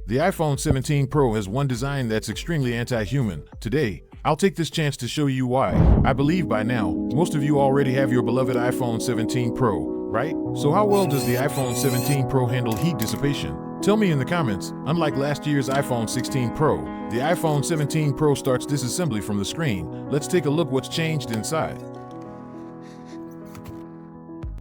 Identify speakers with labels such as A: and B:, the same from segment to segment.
A: The iPhone 17 Pro has one design that's extremely anti-human. Today, I'll take this chance to show you why. I believe by now, most of you already have your beloved iPhone 17 Pro, right? So how well does the iPhone 17 Pro handle heat dissipation? Tell me in the comments. Unlike last year's iPhone 16 Pro, the iPhone 17 Pro starts disassembly from the screen. Let's take a look what's changed inside.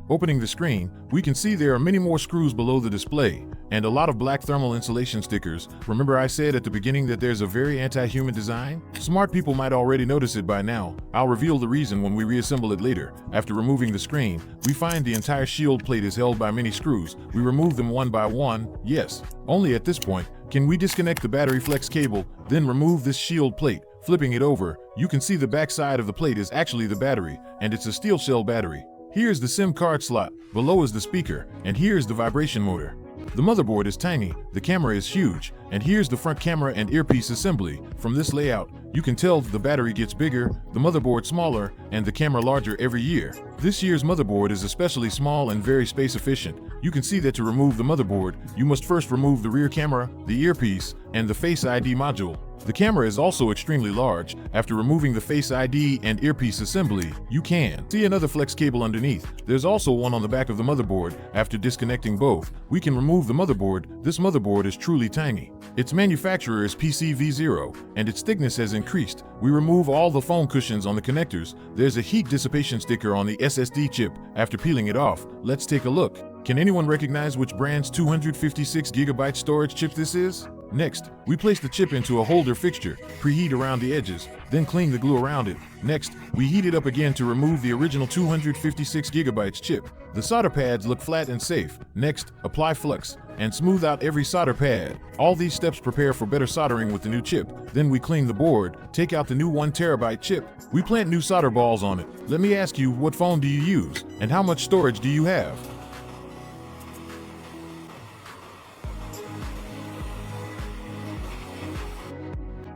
A: Opening the screen, we can see there are many more screws below the display, and a lot of black thermal insulation stickers. Remember I said at the beginning that there's a very anti-human design? Smart people might already notice it by now. I'll reveal the reason when we reassemble it later. After removing the screen, we find the entire shield plate is held by many screws. We remove them one by one, yes. Only at this point, can we disconnect the battery flex cable, then remove this shield plate. Flipping it over, you can see the back side of the plate is actually the battery, and it's a steel shell battery. Here's the SIM card slot, below is the speaker, and here's the vibration motor. The motherboard is tiny, the camera is huge, and here's the front camera and earpiece assembly. From this layout, you can tell the battery gets bigger, the motherboard smaller, and the camera larger every year. This year's motherboard is especially small and very space efficient. You can see that to remove the motherboard, you must first remove the rear camera, the earpiece, and the Face ID module. The camera is also extremely large. After removing the Face ID and earpiece assembly, you can see another flex cable underneath. There's also one on the back of the motherboard. After disconnecting both, we can remove the motherboard. This motherboard is truly tiny. Its manufacturer is PCV0, and its thickness has increased. We remove all the foam cushions on the connectors. There's a heat dissipation sticker on the SSD chip. After peeling it off, let's take a look. Can anyone recognize which brand's 256GB storage chip this is? Next, we place the chip into a holder fixture, preheat around the edges, then clean the glue around it. Next, we heat it up again to remove the original 256GB chip. The solder pads look flat and safe. Next, apply flux and smooth out every solder pad. All these steps prepare for better soldering with the new chip. Then we clean the board, take out the new 1TB chip. We plant new solder balls on it. Let me ask you, what phone do you use, and how much storage do you have?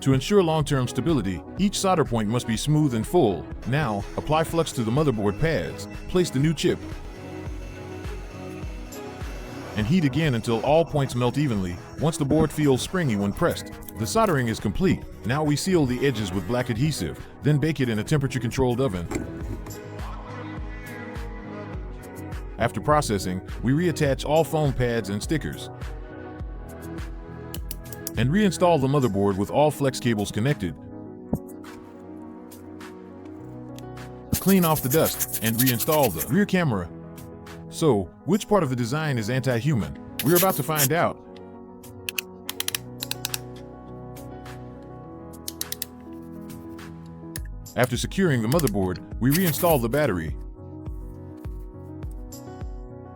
A: To ensure long-term stability, each solder point must be smooth and full. Now, apply flux to the motherboard pads, place the new chip, and heat again until all points melt evenly. Once the board feels springy when pressed, the soldering is complete. Now we seal the edges with black adhesive, then bake it in a temperature-controlled oven. After processing, we reattach all foam pads and stickers, and reinstall the motherboard with all flex cables connected. Clean off the dust and reinstall the rear camera. So, which part of the design is anti-human? We're about to find out. After securing the motherboard, we reinstall the battery.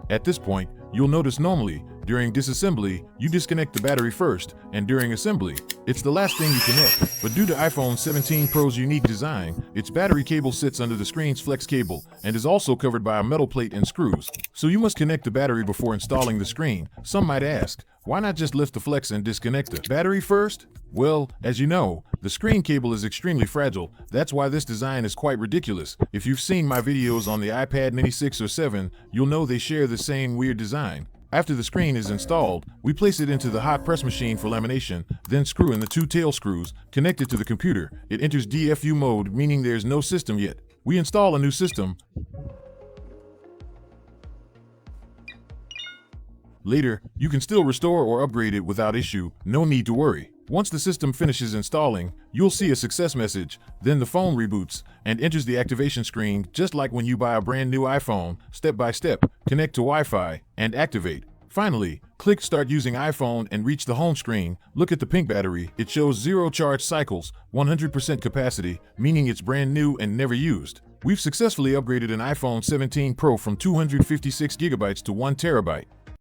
A: At this point, you'll notice normally, during disassembly, you disconnect the battery first, and during assembly, it's the last thing you connect. But due to iPhone 17 Pro's unique design, its battery cable sits under the screen's flex cable and is also covered by a metal plate and screws. So you must connect the battery before installing the screen. Some might ask, why not just lift the flex and disconnect the battery first? Well, as you know, the screen cable is extremely fragile. That's why this design is quite ridiculous. If you've seen my videos on the iPad mini 6 or 7, you'll know they share the same weird design. After the screen is installed, we place it into the hot press machine for lamination, then screw in the two tail screws connected to the computer. It enters DFU mode, meaning there's no system yet. We install a new system. Later, you can still restore or upgrade it without issue, no need to worry. Once the system finishes installing, you'll see a success message, then the phone reboots and enters the activation screen just like when you buy a brand new iPhone. Step by step, connect to Wi-Fi and activate. Finally, click Start using iPhone and reach the home screen. Look at the pink battery. It shows 0 charge cycles, 100% capacity, meaning it's brand new and never used. We've successfully upgraded an iPhone 17 Pro from 256GB to 1TB.